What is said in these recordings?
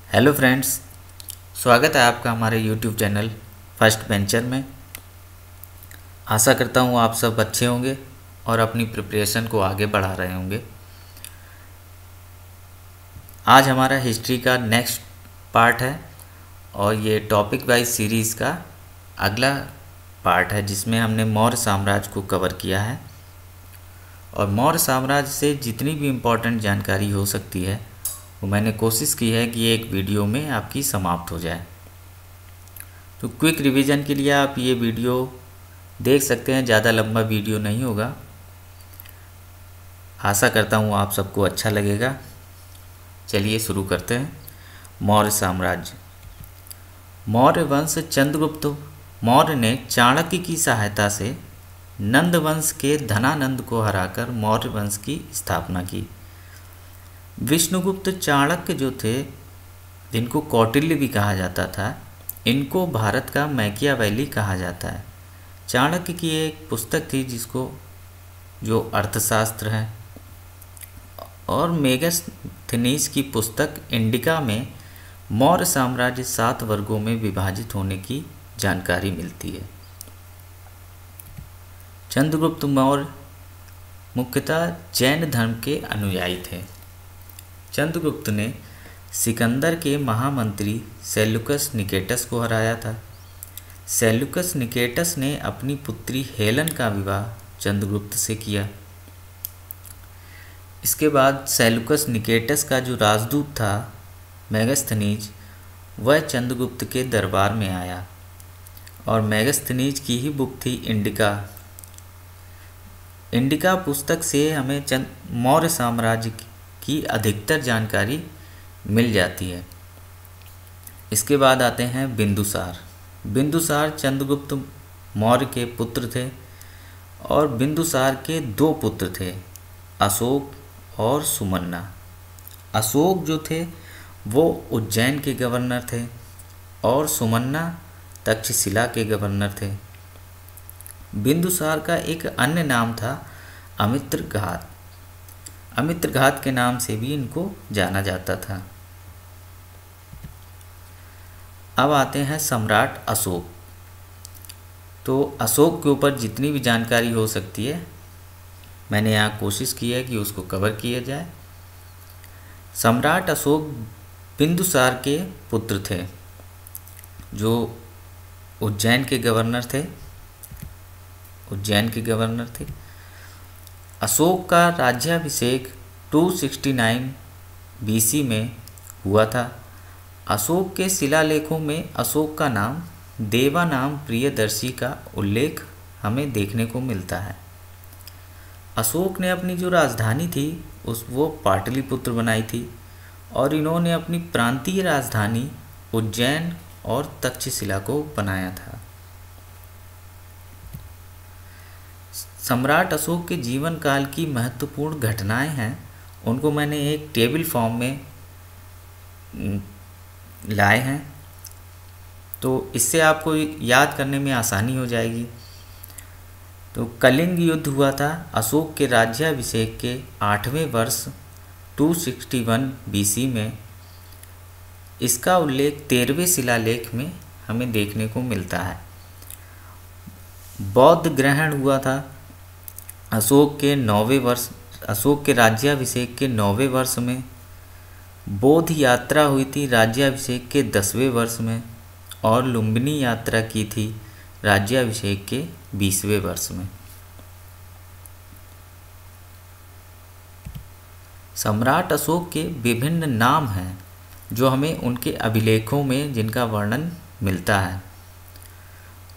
Hello friends, स्वागत है आपका हमारे यूट्यूब चैनल फर्स्ट वेंचर में। आशा करता हूँ आप सब अच्छे होंगे और अपनी प्रिपरेशन को आगे बढ़ा रहे होंगे। आज हमारा हिस्ट्री का नेक्स्ट पार्ट है और ये टॉपिक वाइज सीरीज़ का अगला पार्ट है, जिसमें हमने मौर्य साम्राज्य को कवर किया है। और मौर्य साम्राज्य से जितनी भी इम्पोर्टेंट जानकारी हो सकती है वो मैंने कोशिश की है कि एक वीडियो में आपकी समाप्त हो जाए। तो क्विक रिवीजन के लिए आप ये वीडियो देख सकते हैं, ज़्यादा लंबा वीडियो नहीं होगा। आशा करता हूँ आप सबको अच्छा लगेगा। चलिए शुरू करते हैं। मौर्य साम्राज्य। मौर्य वंश चंद्रगुप्त मौर्य ने चाणक्य की सहायता से नंद वंश के धनानंद को हराकर मौर्य वंश की स्थापना की। विष्णुगुप्त चाणक्य जो थे, जिनको कौटिल्य भी कहा जाता था, इनको भारत का मैकियावेली कहा जाता है। चाणक्य की एक पुस्तक थी जो अर्थशास्त्र है, और मेगास्थनीज की पुस्तक इंडिका में मौर्य साम्राज्य 7 वर्गों में विभाजित होने की जानकारी मिलती है। चंद्रगुप्त मौर्य मुख्यतः जैन धर्म के अनुयायी थे। चंद्रगुप्त ने सिकंदर के महामंत्री सेल्यूकस निकेटस को हराया था। सेल्यूकस निकेटस ने अपनी पुत्री हेलन का विवाह चंद्रगुप्त से किया। इसके बाद सेल्यूकस निकेटस का जो राजदूत था मेगास्थनीज, वह चंद्रगुप्त के दरबार में आया और मेगास्थनीज की ही बुक थी इंडिका। इंडिका पुस्तक से हमें मौर्य साम्राज्य की अधिकतर जानकारी मिल जाती है। इसके बाद आते हैं बिंदुसार। बिंदुसार चंद्रगुप्त मौर्य के पुत्र थे और बिंदुसार के 2 पुत्र थे, अशोक और सुमन्ना। अशोक जो थे वो उज्जैन के गवर्नर थे और सुमन्ना तक्षशिला के गवर्नर थे। बिंदुसार का एक अन्य नाम था अमित्रघात। अमित्रघात के नाम से भी इनको जाना जाता था। अब आते हैं सम्राट अशोक। तो अशोक के ऊपर जितनी भी जानकारी हो सकती है मैंने यहाँ कोशिश की है कि उसको कवर किया जाए। सम्राट अशोक बिंदुसार के पुत्र थे, जो उज्जैन के गवर्नर थे। अशोक का राज्याभिषेक 269 BC में हुआ था। अशोक के शिलालेखों में अशोक का नाम देवानाम प्रियदर्शी का उल्लेख हमें देखने को मिलता है। अशोक ने अपनी जो राजधानी थी वो पाटलिपुत्र बनाई थी और इन्होंने अपनी प्रांतीय राजधानी उज्जैन और तक्षशिला को बनाया था। सम्राट अशोक के जीवन काल की महत्वपूर्ण घटनाएं हैं, उनको मैंने एक टेबल फॉर्म में लाए हैं, तो इससे आपको याद करने में आसानी हो जाएगी। तो कलिंग युद्ध हुआ था अशोक के राज्याभिषेक के 8वें वर्ष 261 BC में। इसका उल्लेख 13वें शिलालेख में हमें देखने को मिलता है। बौद्ध ग्रहण हुआ था अशोक के राज्याभिषेक के 9वें वर्ष में। बौद्ध यात्रा हुई थी राज्याभिषेक के 10वें वर्ष में और लुम्बिनी यात्रा की थी राज्याभिषेक के 20वें वर्ष में। सम्राट अशोक के विभिन्न नाम हैं जो हमें उनके अभिलेखों में जिनका वर्णन मिलता है।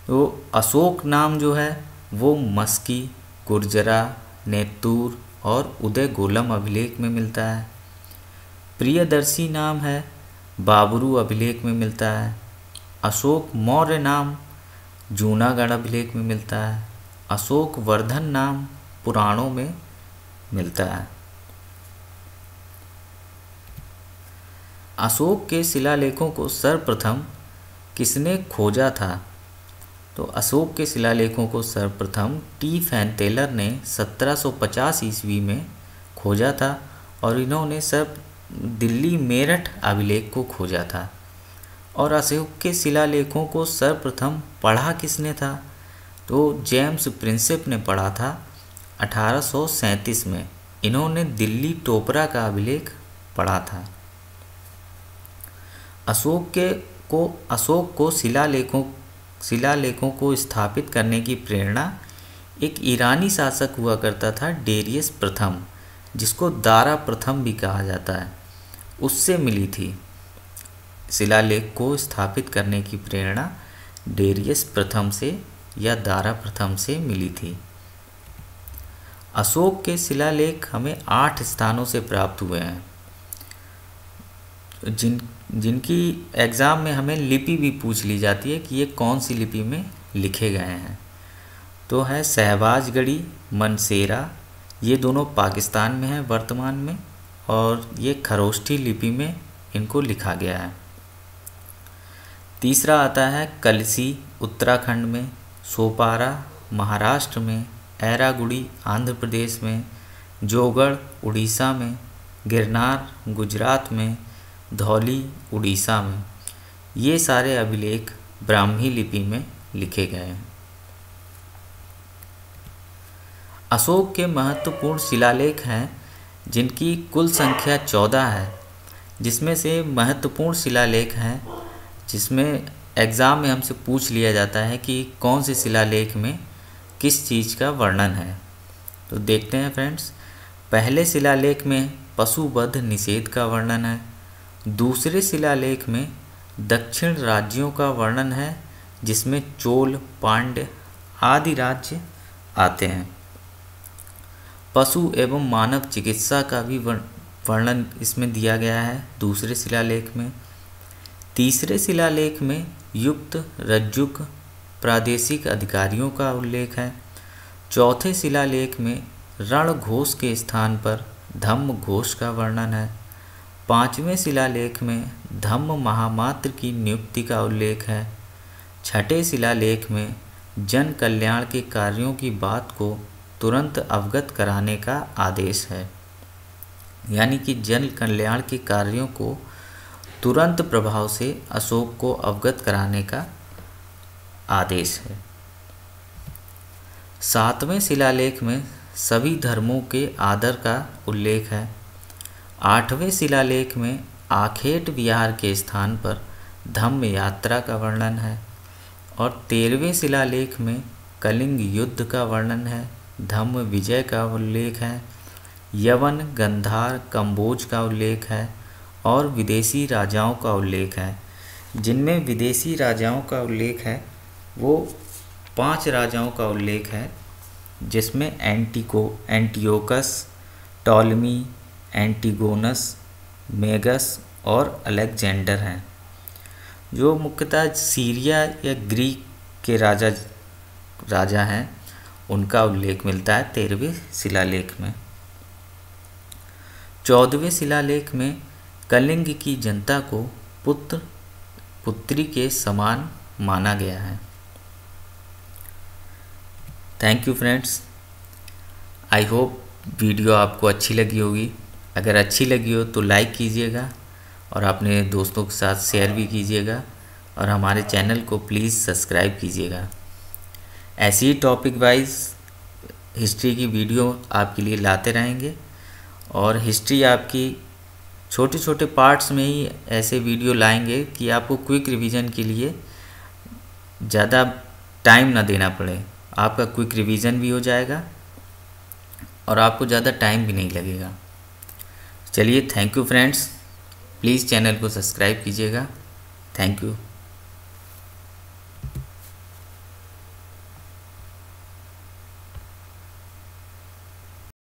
तो अशोक नाम जो है वो मस्की, गुर्जरा, नेतूर और उदयगोलम अभिलेख में मिलता है। प्रियदर्शी नाम है बाबरू अभिलेख में मिलता है। अशोक मौर्य नाम जूनागढ़ अभिलेख में मिलता है। अशोक वर्धन नाम पुराणों में मिलता है। अशोक के शिलालेखों को सर्वप्रथम किसने खोजा था? तो अशोक के शिलालेखों को सर्वप्रथम टी फैन टेलर ने 1750 ईस्वी में खोजा था और इन्होंने दिल्ली मेरठ अभिलेख को खोजा था। और अशोक के शिलालेखों को सर्वप्रथम पढ़ा किसने था? तो जेम्स प्रिंसेप ने पढ़ा था 1837 में। इन्होंने दिल्ली टोपरा का अभिलेख पढ़ा था। अशोक को शिलालेखों को स्थापित करने की प्रेरणा एक ईरानी शासक हुआ करता था, डेरियस प्रथम, जिसको दारा प्रथम भी कहा जाता है, उससे मिली थी। शिलालेख को स्थापित करने की प्रेरणा डेरियस प्रथम से या दारा प्रथम से मिली थी। अशोक के शिलालेख हमें 8 स्थानों से प्राप्त हुए हैं, जिनकी एग्ज़ाम में हमें लिपि भी पूछ ली जाती है कि ये कौन सी लिपि में लिखे गए हैं। तो है शहबाजगढ़ी, मनसेरा, ये दोनों पाकिस्तान में हैं वर्तमान में, और ये खरोष्ठी लिपि में इनको लिखा गया है। तीसरा आता है कलसी, उत्तराखंड में, सोपारा महाराष्ट्र में, ऐरागुड़ी आंध्र प्रदेश में, जोगढ़ उड़ीसा में, गिरनार गुजरात में, धौली उड़ीसा में। ये सारे अभिलेख ब्राह्मी लिपि में लिखे गए हैं। अशोक के महत्वपूर्ण शिलालेख हैं जिनकी कुल संख्या 14 है, जिसमें से महत्वपूर्ण शिलालेख हैं जिसमें एग्ज़ाम में हमसे पूछ लिया जाता है कि कौन से शिलालेख में किस चीज़ का वर्णन है। तो देखते हैं फ्रेंड्स। पहले शिलालेख में पशुवध निषेध का वर्णन है। दूसरे शिलालेख में दक्षिण राज्यों का वर्णन है, जिसमें चोल, पांड्य आदि राज्य आते हैं। पशु एवं मानव चिकित्सा का भी वर्णन इसमें दिया गया है दूसरे शिलालेख में। तीसरे शिलालेख में युक्त रज्जुक प्रादेशिक अधिकारियों का उल्लेख है। चौथे शिलालेख में रण घोष के स्थान पर धम्म घोष का वर्णन है। पांचवें शिलालेख में धम्म महामात्र की नियुक्ति का उल्लेख है। छठे शिलालेख में जन कल्याण के कार्यों की बात को तुरंत अवगत कराने का आदेश है, यानी कि जन कल्याण के कार्यों को तुरंत प्रभाव से अशोक को अवगत कराने का आदेश है। सातवें शिलालेख में सभी धर्मों के आदर का उल्लेख है। आठवें शिलालेख में आखेट विहार के स्थान पर धम्म यात्रा का वर्णन है। और 13वें शिलालेख में कलिंग युद्ध का वर्णन है, धम्म विजय का उल्लेख है, यवन, गंधार, कंबोज का उल्लेख है और विदेशी राजाओं का उल्लेख है। जिनमें विदेशी राजाओं का उल्लेख है वो 5 राजाओं का उल्लेख है, जिसमें एंटियोकस, टॉलमी, एंटिगोनस, मेगस और अलेक्जेंडर हैं, जो मुख्यतः सीरिया या ग्रीक के राजा हैं। उनका उल्लेख मिलता है 13वें शिलालेख में। 14वें शिलालेख में कलिंग की जनता को पुत्र पुत्री के समान माना गया है। Thank you friends. I hope video आपको अच्छी लगी होगी। अगर अच्छी लगी हो तो लाइक कीजिएगा और अपने दोस्तों के साथ शेयर भी कीजिएगा, और हमारे चैनल को प्लीज़ सब्सक्राइब कीजिएगा। ऐसी ही टॉपिक वाइज हिस्ट्री की वीडियो आपके लिए लाते रहेंगे, और हिस्ट्री आपकी छोटे छोटे पार्ट्स में ही ऐसे वीडियो लाएंगे कि आपको क्विक रिवीजन के लिए ज़्यादा टाइम ना देना पड़े। आपका क्विक रिवीजन भी हो जाएगा और आपको ज़्यादा टाइम भी नहीं लगेगा। चलिए, thank you friends. Please channel को सब्सक्राइब कीजिएगा। Thank you.